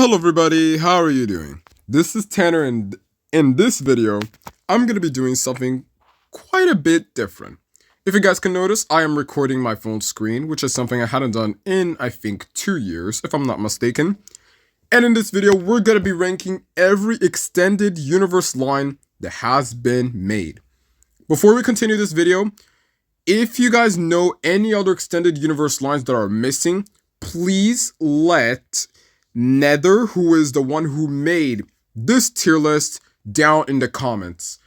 Hello everybody, how are you doing? This is Tanner, and in this video, I'm going to be doing something quite a bit different. If you guys can notice, I am recording my phone screen, which is something I hadn't done in, I think, 2 years, if I'm not mistaken. And in this video, we're going to be ranking every extended universe line that has been made. Before we continue this video, if you guys know any other extended universe lines that are missing, please let Nether, who is the one who made this tier list, down in the comments.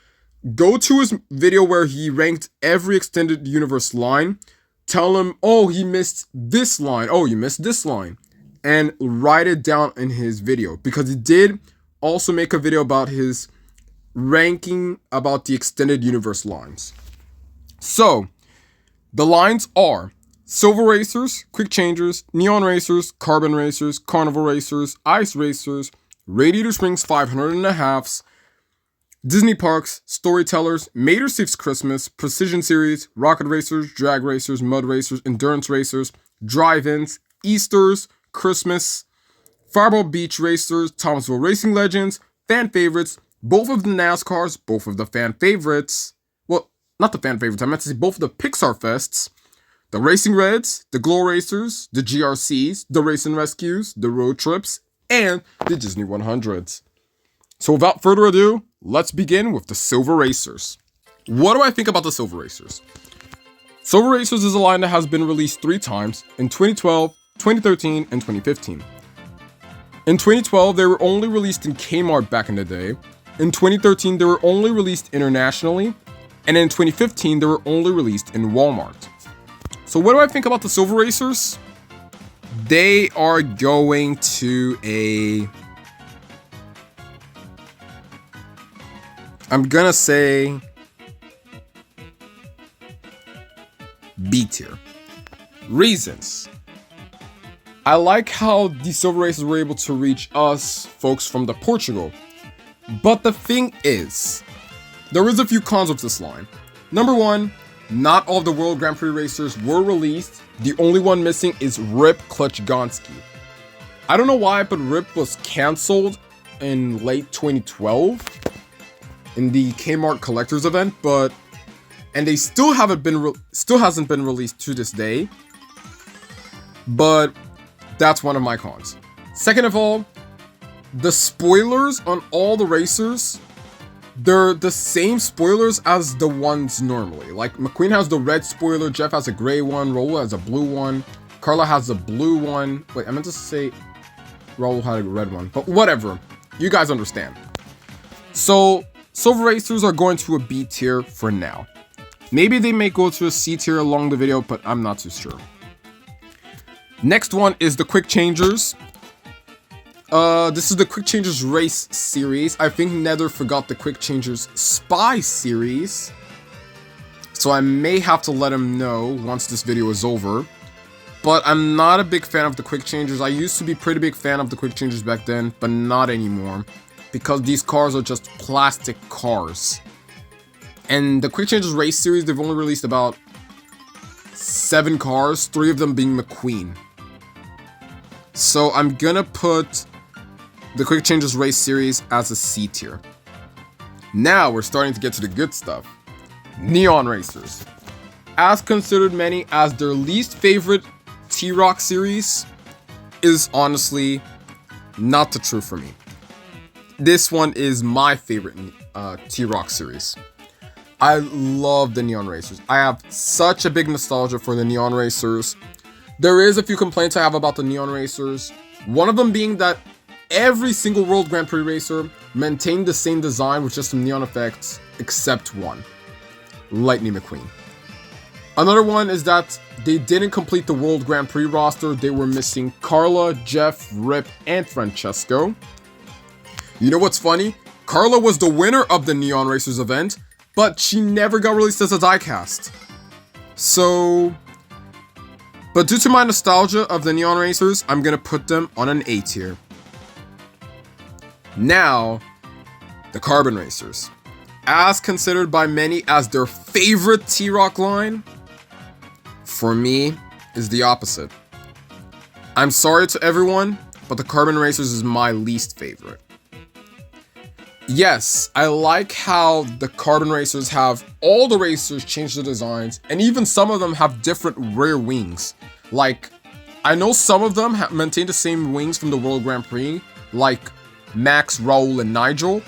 Go to his video where he ranked every extended universe line. Tell him, oh, he missed this line. Oh, you missed this line. And write it down in his video. Because he did also make a video about his ranking about the extended universe lines. So, the lines are Silver Racers, Quick Changers, Neon Racers, Carbon Racers, Carnival Racers, Ice Racers, Radiator Springs 500 and a halves, Disney Parks, Storytellers, Mater Saves Christmas, Precision Series, Rocket Racers, Drag Racers, Mud Racers, Endurance Racers, Drive-Ins, Easters, Christmas, Fireball Beach Racers, Thomasville Racing Legends, Fan Favorites, both of the NASCARs, both of the Fan Favorites, well, not the Fan Favorites, I meant to say both of the Pixar Fests, the Racing Reds, the Glow Racers, the GRCs, the Racing Rescues, the Road Trips, and the Disney 100s. So without further ado, let's begin with the Silver Racers. What do I think about the Silver Racers? Silver Racers is a line that has been released 3 times, in 2012, 2013, and 2015. In 2012, they were only released in Kmart back in the day. In 2013, they were only released internationally. And in 2015, they were only released in Walmart. So what do I think about the Silver Racers? They are going to I'm gonna say B tier. Reasons. I like how the Silver Racers were able to reach us folks from the Portugal. But the thing is, there is a few cons with this line. Number 1, not all of the World Grand Prix racers were released. The only one missing is Rip Klutchgonski. I don't know why, but Rip was canceled in late 2012 in the Kmart Collectors event, and they still hasn't been released to this day. But that's one of my cons. Second of all, the spoilers on all the racers, they're the same spoilers as the ones normally. Like, McQueen has the red spoiler, Jeff has a gray one, Raul has a blue one, Carla has a blue one. Wait, I meant to say Raul had a red one, but whatever. You guys understand. So, Silver Racers are going to a B tier for now. Maybe they may go to a C tier along the video, but I'm not too sure. Next one is the Quick Changers. This is the Quick Changers Race series. I think Nether forgot the Quick Changers Spy series. So I may have to let him know once this video is over. But I'm not a big fan of the Quick Changers. I used to be pretty big fan of the Quick Changers back then, but not anymore. Because these cars are just plastic cars. And the Quick Changers Race series, they've only released about 7 cars, 3 of them being McQueen. So I'm gonna put the Quick Changers Race series as a C tier. Now we're starting to get to the good stuff. Neon Racers. As considered many as their least favorite T-Rock series, is honestly not the truth for me. This one is my favorite T-Rock series. I love the Neon Racers. I have such a big nostalgia for the Neon Racers. There is a few complaints I have about the Neon Racers. One of them being that every single World Grand Prix racer maintained the same design with just some neon effects, except one. Lightning McQueen. Another one is that they didn't complete the World Grand Prix roster. They were missing Carla, Jeff, Rip, and Francesco. You know what's funny? Carla was the winner of the Neon Racers event, but she never got released as a diecast. So, but due to my nostalgia of the Neon Racers, I'm gonna put them on an A tier. Now, the Carbon Racers. As considered by many as their favorite T-Rock line, for me, is the opposite. I'm sorry to everyone, but the Carbon Racers is my least favorite. Yes, I like how the Carbon Racers have all the racers change their designs, and even some of them have different rear wings. Like, I know some of them maintain the same wings from the World Grand Prix, like Max, Raul, and Nigel,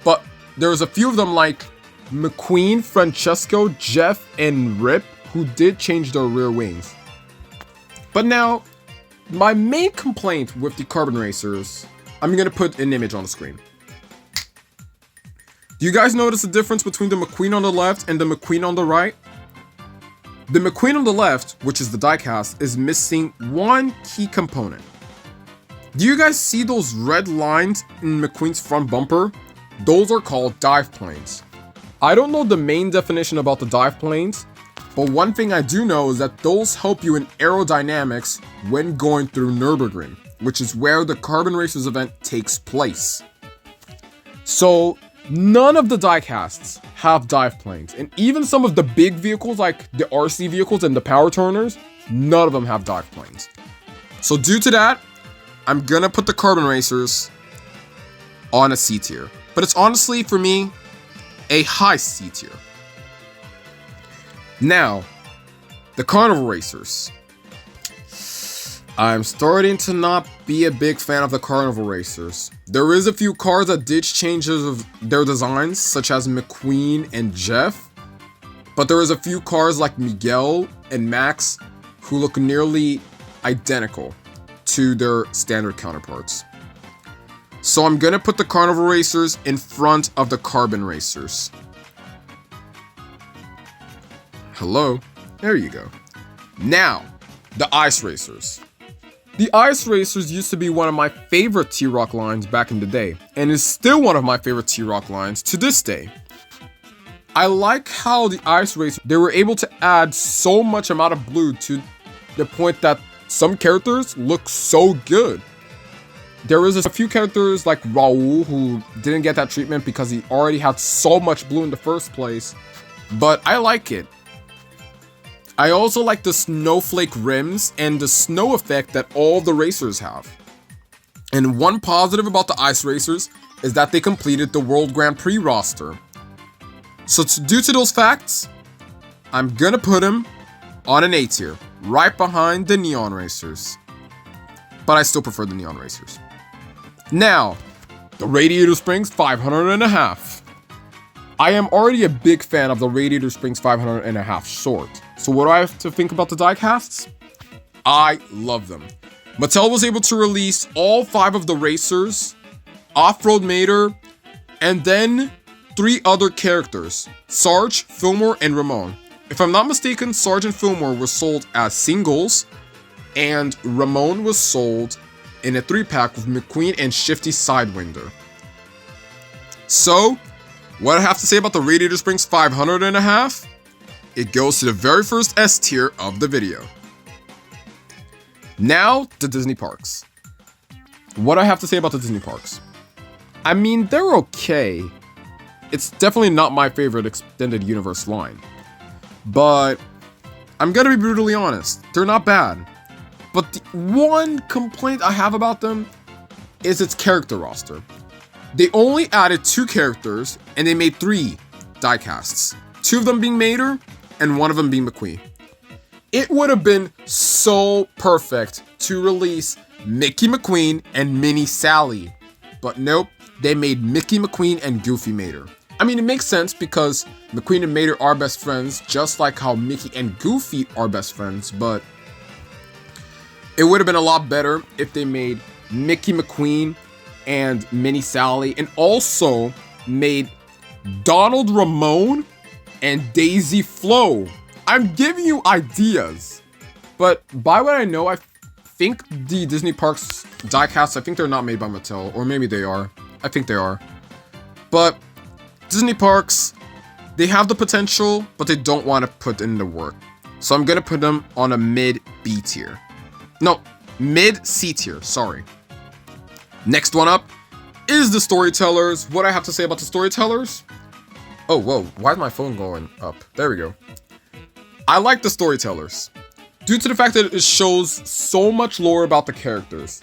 but there's a few of them like McQueen, Francesco, Jeff, and Rip, who did change their rear wings. But now, my main complaint with the Carbon Racers, I'm gonna put an image on the screen. Do you guys notice the difference between the McQueen on the left and the McQueen on the right? The McQueen on the left, which is the diecast, is missing one key component. Do you guys see those red lines in McQueen's front bumper? Those are called dive planes. I don't know the main definition about the dive planes, but one thing I do know is that those help you in aerodynamics when going through Nürburgring, which is where the Carbon Racers event takes place. So, none of the diecasts have dive planes, and even some of the big vehicles like the RC vehicles and the power turners, none of them have dive planes. So due to that, I'm gonna put the Carbon Racers on a C tier. But it's honestly, for me, a high C tier. Now, the Carnival Racers. I'm starting to not be a big fan of the Carnival Racers. There is a few cars that did changes of their designs, such as McQueen and Jeff. But there is a few cars like Miguel and Max who look nearly identical to their standard counterparts. So I'm gonna put the Carnival Racers in front of the Carbon Racers. Hello? There you go. Now, the Ice Racers. The Ice Racers used to be one of my favorite T-Rock lines back in the day, and is still one of my favorite T-Rock lines to this day. I like how the Ice Racers, they were able to add so much amount of blue to the point that some characters look so good. There is a few characters like Raul who didn't get that treatment because he already had so much blue in the first place, but I like it. I also like the snowflake rims and the snow effect that all the racers have. And one positive about the Ice Racers is that they completed the World Grand Prix roster. So due to those facts, I'm gonna put them on an A tier, right behind the Neon Racers. But I still prefer the Neon Racers. Now, the Radiator Springs 500.5. I am already a big fan of the Radiator Springs 500.5 short. So what do I have to think about the diecasts? I love them. Mattel was able to release all 5 of the racers, Off-Road Mater, and then 3 other characters, Sarge, Fillmore, and Ramon. If I'm not mistaken, Sarge and Fillmore were sold as singles, and Ramon was sold in a 3-pack with McQueen and Shifty Sidewinder. So, what I have to say about the Radiator Springs 500.5? It goes to the very first S tier of the video. Now, the Disney parks. What do I have to say about the Disney parks? I mean, they're okay. It's definitely not my favorite extended universe line. But I'm gonna be brutally honest, they're not bad. But the one complaint I have about them is its character roster. They only added 2 characters and they made 3 diecasts. 2 of them being Mater and 1 of them being McQueen. It would have been so perfect to release Mickey McQueen and Minnie Sally. But nope, they made Mickey McQueen and Goofy Mater. I mean, it makes sense because McQueen and Mater are best friends, just like how Mickey and Goofy are best friends, but it would have been a lot better if they made Mickey McQueen and Minnie Sally, and also made Donald Ramon and Daisy Flo. I'm giving you ideas, but by what I know, I think the Disney Parks diecasts, I think they're not made by Mattel, or maybe they are. I think they are. But Disney Parks, they have the potential, but they don't want to put in the work. So I'm gonna put them on a mid B tier. No, mid C tier, sorry. Next one up is the Storytellers. What I have to say about the Storytellers? Oh, whoa, why is my phone going up? There we go. I like the Storytellers due to the fact that it shows so much lore about the characters.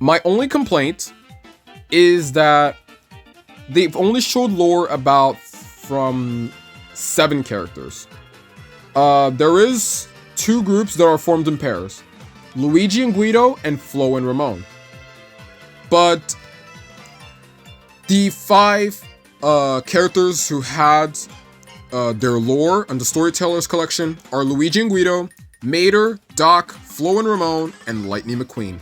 My only complaint is that they've only showed lore about from 7 characters. There is 2 groups that are formed in pairs. Luigi and Guido, and Flo and Ramon. But the 5 characters who had their lore and the Storytellers collection are Luigi and Guido, Mater, Doc, Flo and Ramon, and Lightning McQueen.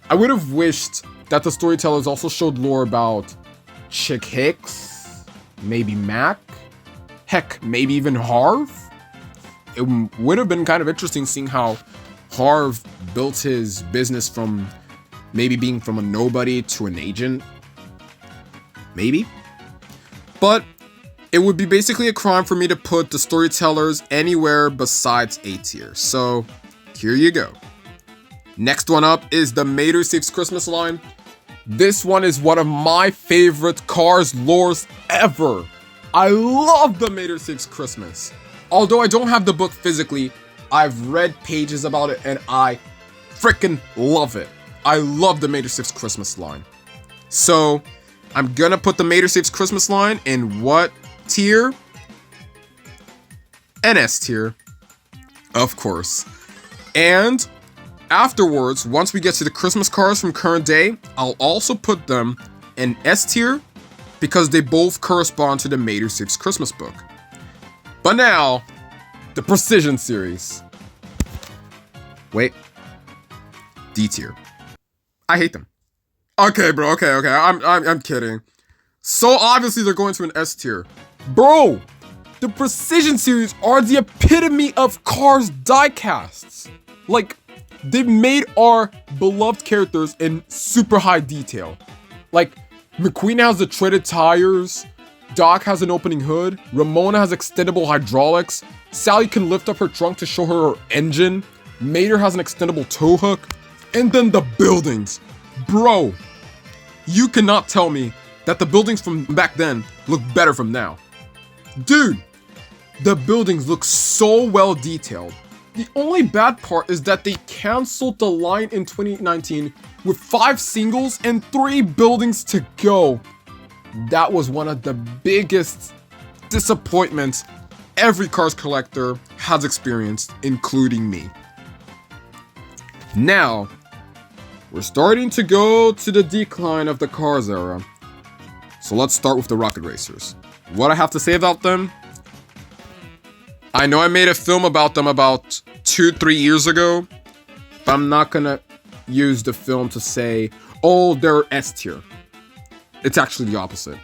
I would have wished that the Storytellers also showed lore about Chick Hicks, maybe Mac, heck, maybe even Harv. It would have been kind of interesting seeing how Harv built his business from maybe being from a nobody to an agent. Maybe. But it would be basically a crime for me to put the Storytellers anywhere besides A tier. So here you go. Next one up is the Mater Saves Christmas line. This one is one of my favorite Cars lores ever. I love the Mater Saves Christmas. Although I don't have the book physically, I've read pages about it and I freaking love it. I love the Mater Saves Christmas line. So I'm gonna put the Mater Saves Christmas line in what tier? An S tier, of course. And afterwards, once we get to the Christmas cars from current day, I'll also put them in S tier because they both correspond to the Mater Saves Christmas book. But now, the Precision series. Wait. D tier. I hate them. Okay, bro. Okay. I'm kidding. So obviously they're going to an S tier. Bro, the Precision series are the epitome of Cars diecasts. Like, they've made our beloved characters in super high detail. Like, McQueen has the treaded tires. Doc has an opening hood. Ramona has extendable hydraulics. Sally can lift up her trunk to show her engine. Mater has an extendable tow hook. And then the buildings. Bro, you cannot tell me that the buildings from back then look better from now. Dude, the buildings look so well detailed. The only bad part is that they canceled the line in 2019 with 5 singles and 3 buildings to go. That was one of the biggest disappointments every Cars collector has experienced, including me. Now, we're starting to go to the decline of the Cars era. So let's start with the Rocket Racers. What I have to say about them? I know I made a film about them about 2-3 years ago, but I'm not gonna use the film to say, oh, they're S tier. It's actually the opposite.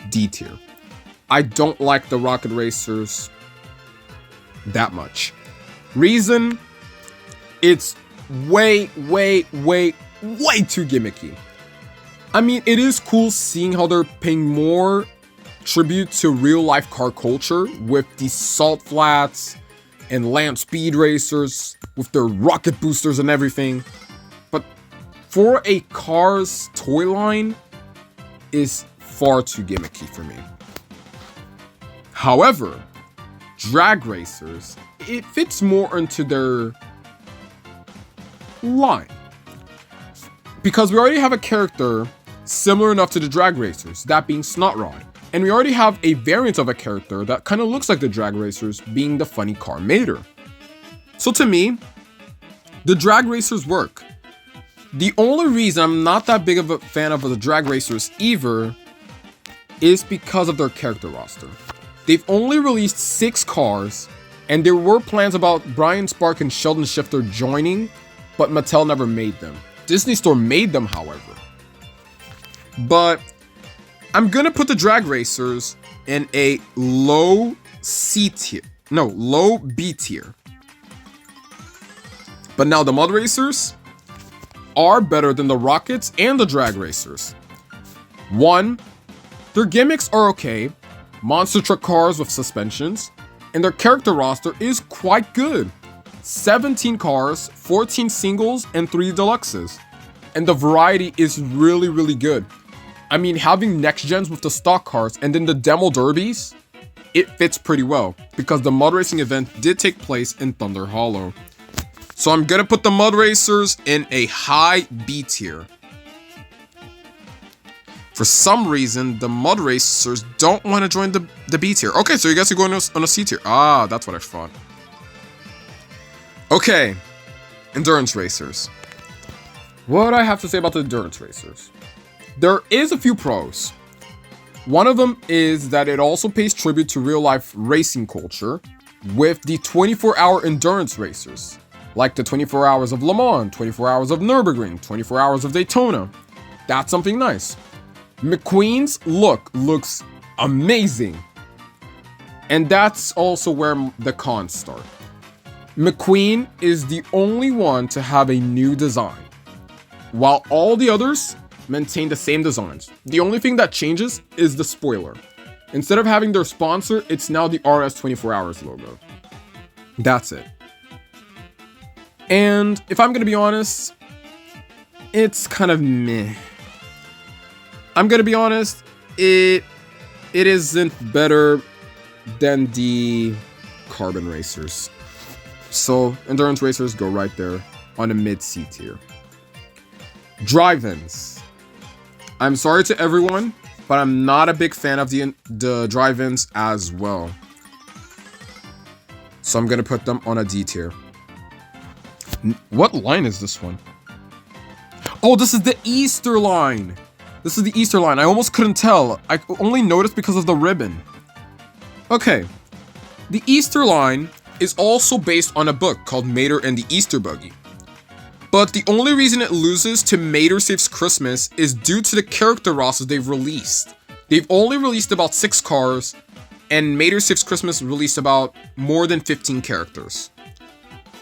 D tier. I don't like the Rocket Racers that much. Reason? It's way too gimmicky. I mean, it is cool seeing how they're paying more tribute to real life car culture with these salt flats and land speed racers with their rocket boosters and everything. But for a Cars toy line is far too gimmicky for me. However, drag racers, it fits more into their line. Because we already have a character similar enough to the drag racers, that being Snotrod. And we already have a variant of a character that kind of looks like the drag racers, being the funny car Mater. So to me, the drag racers work. The only reason I'm not that big of a fan of the drag racers either is because of their character roster. They've only released 6 cars, and there were plans about Brian Spark and Sheldon Shifter joining, but Mattel never made them. Disney Store made them, however. But I'm gonna put the drag racers in a low B tier. But now the mud racers are better than the rockets and the drag racers. 1, their gimmicks are okay, monster truck cars with suspensions, and their character roster is quite good. 17 cars, 14 singles, and 3 deluxes. And the variety is really good. I mean, having next gens with the stock cars and then the demo derbies, it fits pretty well because the mud racing event did take place in Thunder Hollow. So I'm gonna put the Mud Racers in a high B tier. For some reason, the Mud Racers don't want to join the B tier. Okay, so you guys are going on a C tier. Ah, that's what I thought. Okay, Endurance Racers. What do I have to say about the Endurance Racers? There is a few pros. One of them is that it also pays tribute to real-life racing culture with the 24-hour endurance racers, like the 24 hours of Le Mans, 24 hours of Nürburgring, 24 hours of Daytona. That's something nice. McQueen's look looks amazing. And that's also where the cons start. McQueen is the only one to have a new design, while all the others maintain the same designs. The only thing that changes is the spoiler. Instead of having their sponsor, it's now the RS 24 Hours logo. That's it. And if I'm gonna be honest, it's kind of meh. I'm gonna be honest, it isn't better than the Carbon Racers. So Endurance Racers go right there on a mid-C tier. Drive-ins. I'm sorry to everyone, but I'm not a big fan of the drive-ins as well. So I'm gonna put them on a D tier. What line is this one? Oh, this is the Easter line. This is the Easter line. I almost couldn't tell. I only noticed because of the ribbon. Okay. The Easter line is also based on a book called Mater and the Easter Buggy. But the only reason it loses to Mater Saves Christmas is due to the character rosters they've released. They've only released about 6 cars, and Mater Saves Christmas released about more than 15 characters.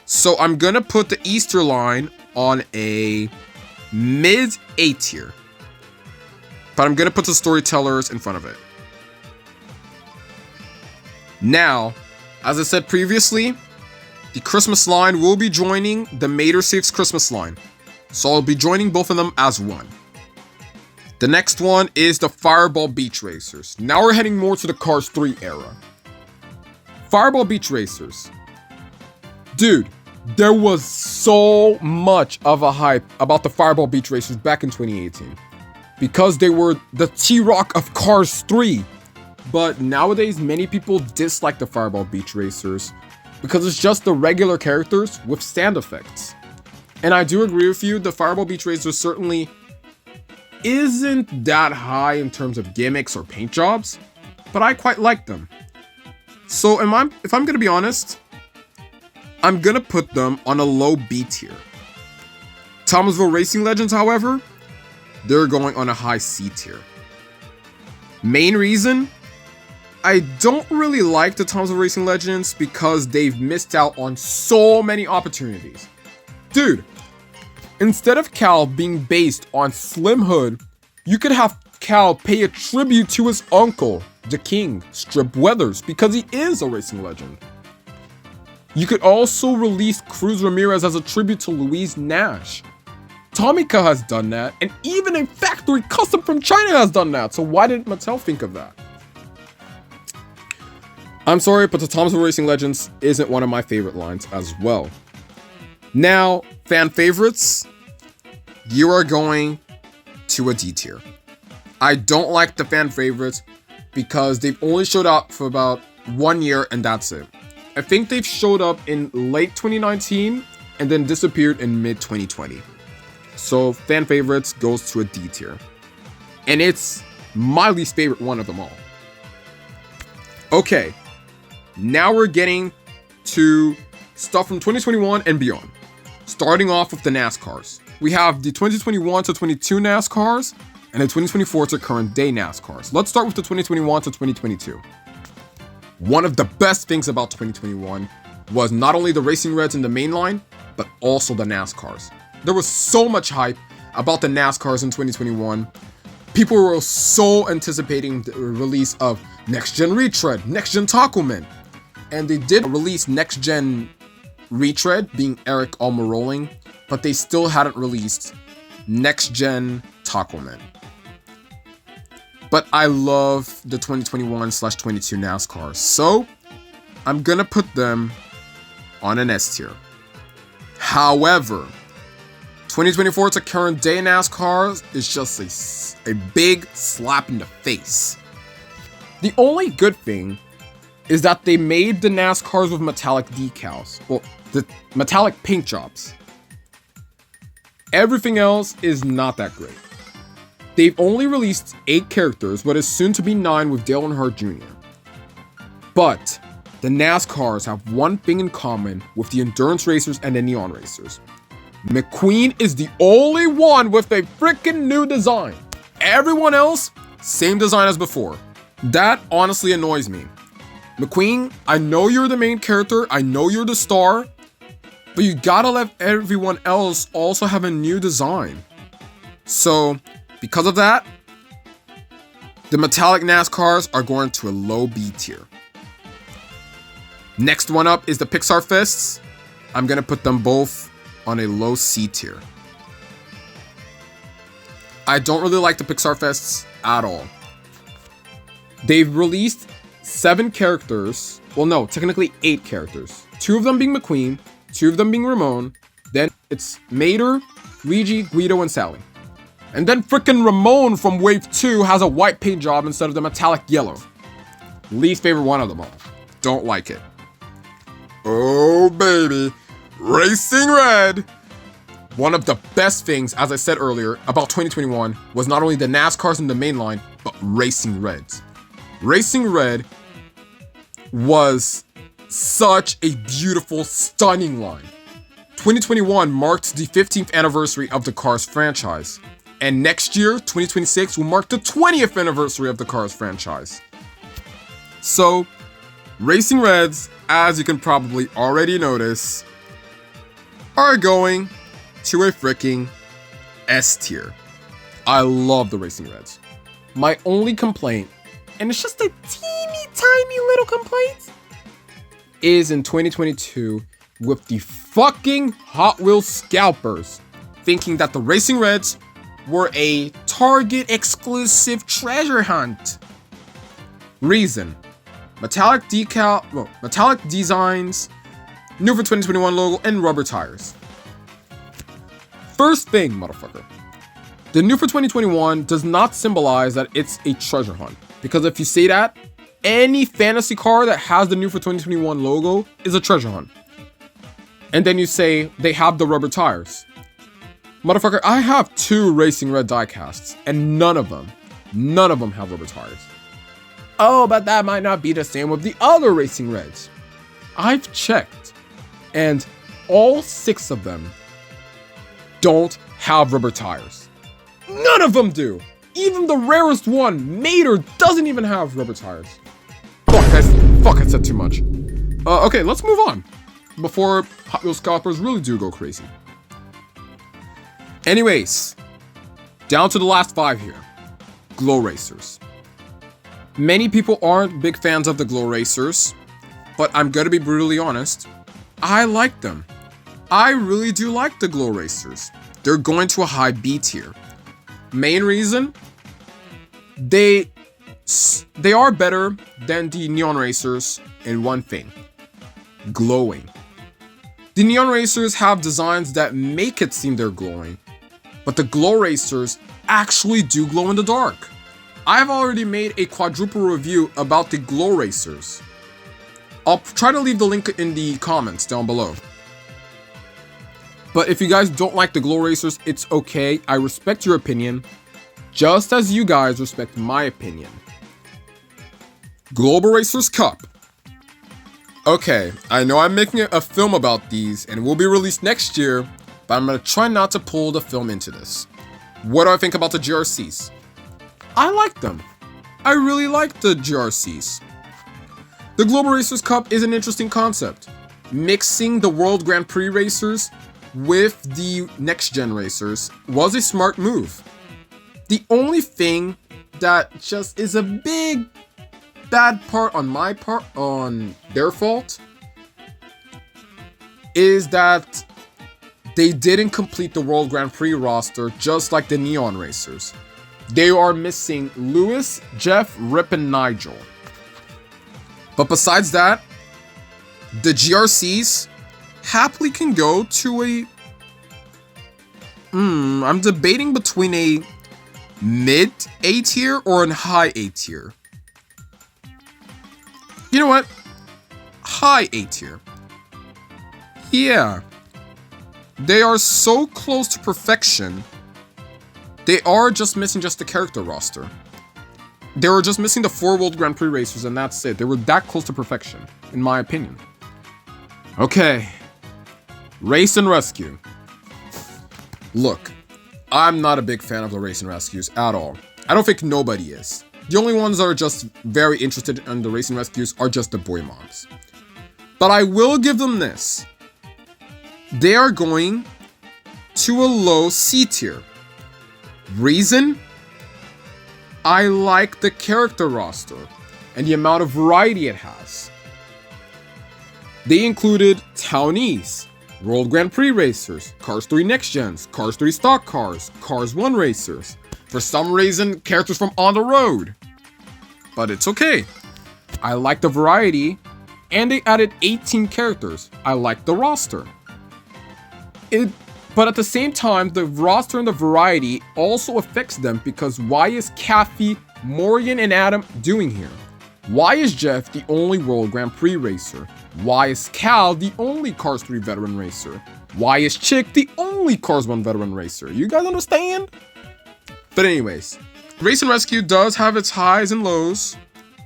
So I'm gonna put the Easter line on a mid-A tier. But I'm gonna put the Storytellers in front of it. Now, as I said previously, the Christmas line will be joining the Mater Saves Christmas line. So I'll be joining both of them as one. The next one is the Fireball Beach Racers. Now we're heading more to the Cars 3 era. Fireball Beach Racers. Dude, there was so much of a hype about the Fireball Beach Racers back in 2018. Because they were the T-Rock of Cars 3. But nowadays, many people dislike the Fireball Beach Racers because it's just the regular characters with stand effects. And I do agree with you, the Fireball Beach Racers certainly isn't that high in terms of gimmicks or paint jobs, but I quite like them. So if I'm gonna be honest, I'm gonna put them on a low B tier. Thomasville Racing Legends, however, they're going on a high C tier. Main reason? I don't really like the Thomasville Racing Legends because they've missed out on so many opportunities. Dude, instead of Cal being based on Slim Hood, you could have Cal pay a tribute to his uncle, the King, Strip Weathers, because he is a racing legend. You could also release Cruz Ramirez as a tribute to Louise Nash. Tomica has done that, and even a factory custom from China has done that, so why didn't Mattel think of that? I'm sorry, but the Thomasville Racing Legends isn't one of my favorite lines as well. Now, fan favorites, you are going to a D tier. I don't like the fan favorites because they've only showed up for about 1 year and that's it. I think they've showed up in late 2019 and then disappeared in mid 2020. So fan favorites goes to a D tier. And it's my least favorite one of them all. Okay. Now we're getting to stuff from 2021 and beyond. Starting off with the NASCARs. We have the 2021 to 22 NASCARs and the 2024 to current day NASCARs. Let's start with the 2021 to 2022. One of the best things about 2021 was not only the Racing Reds in the main line, but also the NASCARs. There was so much hype about the NASCARs in 2021. People were so anticipating the release of Next Gen Retread, Next Gen Tacoman. And they did release Next Gen Retread, being Eric Almiroling, but they still hadn't released Next Gen Tacoman. But I love the 2021/22 NASCARs, so I'm gonna put them on an S tier. However, 2024 to current day NASCAR is just a big slap in the face. The only good thing is that they made the NASCARs with metallic decals, well, the metallic paint jobs. Everything else is not that great. They've only released 8 characters, but is soon to be 9 with Dale Earnhardt Jr. But the NASCARs have one thing in common with the endurance racers and the neon racers. McQueen is the only one with a freaking new design. Everyone else, same design as before. That honestly annoys me. McQueen, I know you're the main character, I know you're the star, but you gotta let everyone else also have a new design. So, because of that, the metallic NASCARs are going to a low B tier. Next one up is the Pixar Fists. I'm gonna put them both on a low C tier. I don't really like the Pixar Fists at all. They've released 7 characters. Well, no, technically 8 characters. 2 of them being McQueen, 2 of them being Ramon. Then it's Mater, Luigi, Guido, and Sally. And then frickin' Ramon from Wave 2 has a white paint job instead of the metallic yellow. Least favorite one of them all. Don't like it. Oh, baby. Racing Red. One of the best things, as I said earlier, about 2021 was not only the NASCARs in the main line, but Racing Reds. Racing Red was such a beautiful, stunning line. 2021 marked the 15th anniversary of the Cars franchise. And next year, 2026, will mark the 20th anniversary of the Cars franchise. So, Racing Reds, as you can probably already notice, are going to a freaking S tier. I love the Racing Reds. My only complaint, and it's just a teeny tiny little complaint, is in 2022 with the fucking Hot Wheels scalpers thinking that the Racing Reds were a Target exclusive treasure hunt. Reason: metallic designs, new for 2021 logo, and rubber tires. First thing, motherfucker. The new for 2021 does not symbolize that it's a treasure hunt. Because if you say that, any fantasy car that has the new for 2021 logo is a treasure hunt. And then you say they have the rubber tires. Motherfucker, I have 2 Racing Red diecasts, and none of them have rubber tires. Oh, but that might not be the same with the other Racing Reds. I've checked, and all 6 of them don't have rubber tires. None of them do. Even the rarest one, Mater, doesn't even have rubber tires. Fuck, I said too much. Okay, let's move on before Hot Wheels scalpers really do go crazy. Anyways, down to the last 5 here. Glow Racers. Many people aren't big fans of the Glow Racers, but I'm gonna be brutally honest. I like them. I really do like the Glow Racers. They're going to a high B tier. Main reason? They are better than the Neon Racers in one thing: glowing. The Neon Racers have designs that make it seem they're glowing, but the Glow Racers actually do glow in the dark. I've already made a quadruple review about the Glow Racers. I'll try to leave the link in the comments down below. But if you guys don't like the Glow Racers, it's okay. I respect your opinion, just as you guys respect my opinion. Global Racers Cup. Okay, I know I'm making a film about these and it will be released next year, but I'm gonna try not to pull the film into this. What do I think about the GRCs? I like them. I really like the GRCs. The Global Racers Cup is an interesting concept. Mixing the World Grand Prix racers with the next gen racers was a smart move. The only thing that just is a big bad part on their fault is that they didn't complete the World Grand Prix roster just like the Neon Racers. They are missing Lewis, Jeff, Rip, and Nigel. But besides that, the GRCs happily can go to a... I'm debating between a mid A tier or a high A tier. You know what? High A tier. Yeah. They are so close to perfection. They are just missing just the character roster. They were just missing the 4 World Grand Prix racers and that's it. They were that close to perfection, in my opinion. Okay. Race and Rescue. Look, I'm not a big fan of the Race and Rescues at all. I don't think nobody is. The only ones that are just very interested in the Race and Rescues are just the boy moms. But I will give them this. They are going to a low C tier. Reason? I like the character roster and the amount of variety it has. They included townies, World Grand Prix racers, Cars 3 Next Gens, Cars 3 stock cars, Cars 1 racers. For some reason, characters from On the Road. But it's okay. I like the variety, and they added 18 characters. I like the roster. But at the same time, the roster and the variety also affects them because why is Kathy, Morgan, and Adam doing here? Why is Jeff the only World Grand Prix racer? Why is Cal the only Cars 3 veteran racer? Why is Chick the only Cars 1 veteran racer? You guys understand? But anyways, Race and Rescue does have its highs and lows,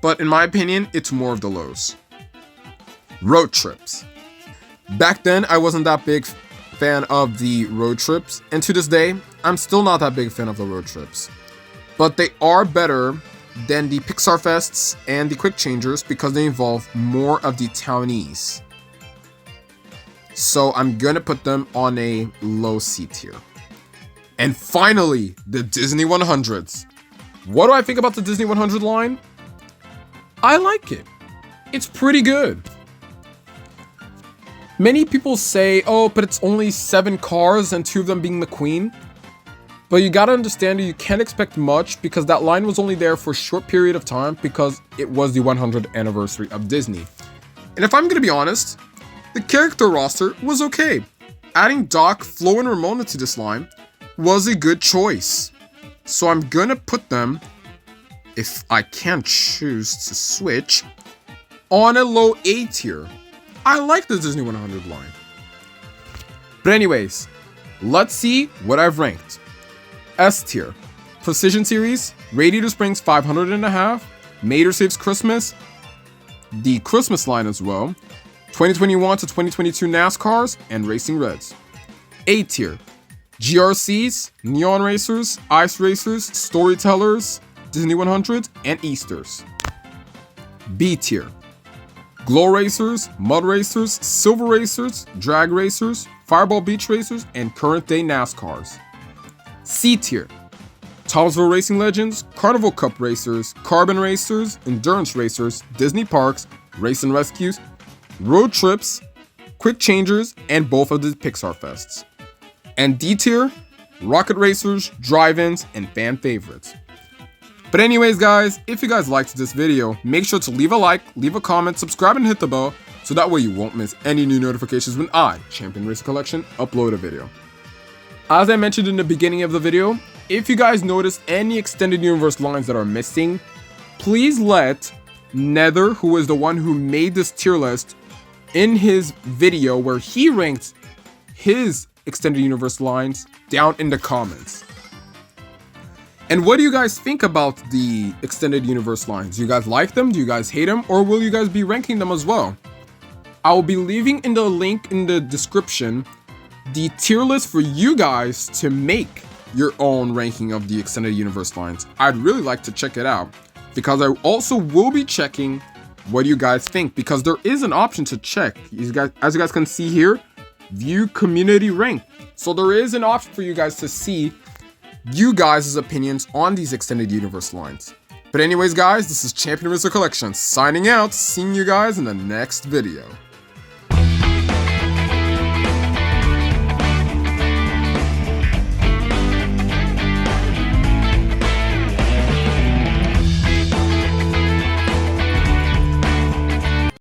but in my opinion, it's more of the lows. Road trips. Back then, I wasn't that big fan of the road trips, and to this day, I'm still not that big fan of the road trips. But they are better than the Pixar Fests and the Quick Changers because they involve more of the townies. So I'm gonna put them on a low C tier. And finally, the Disney 100s. What do I think about the Disney 100 line? I like it. It's pretty good. Many people say, oh, but it's only 7 cars and 2 of them being McQueen. But you gotta understand you can't expect much because that line was only there for a short period of time because it was the 100th anniversary of Disney. And if I'm gonna be honest, the character roster was okay. Adding Doc, Flo, and Ramona to this line was a good choice. So I'm gonna put them, if I can choose to switch, on a low A tier. I like the Disney 100 line. But anyways, let's see what I've ranked. S tier. Precision Series, Radiator Springs 500.5, Mater Saves Christmas, the Christmas line as well, 2021 to 2022 NASCARs, and Racing Reds. A tier. GRCs, Neon Racers, Ice Racers, Storytellers, Disney 100, and Easters. B tier. Glow Racers, Mud Racers, Silver Racers, Drag Racers, Fireball Beach Racers, and current day NASCARs. C tier. Thomasville Racing Legends, Carnival Cup Racers, Carbon Racers, Endurance Racers, Disney Parks, Race and Rescues, Road Trips, Quick Changers, and both of the Pixar Fests. And D tier, Rocket Racers, Drive-Ins, and fan favorites. But anyways guys, if you guys liked this video, make sure to leave a like, leave a comment, subscribe, and hit the bell, so that way you won't miss any new notifications when I, Champion Racer Collection, upload a video. As I mentioned in the beginning of the video, if you guys notice any extended universe lines that are missing, please let Nether, who is the one who made this tier list, in his video where he ranked his extended universe lines, down in the comments. And what do you guys think about the extended universe lines? Do you guys like them? Do you guys hate them? Or will you guys be ranking them as well? I will be leaving in the link in the description the tier list for you guys to make your own ranking of the extended universe lines. I'd really like to check it out because I also will be checking what you guys think because there is an option to check. You guys, as you guys can see here, view community rank. So there is an option for you guys to see you guys' opinions on these extended universe lines. But anyways guys, this is Champion Racer Collection signing out, seeing you guys in the next video.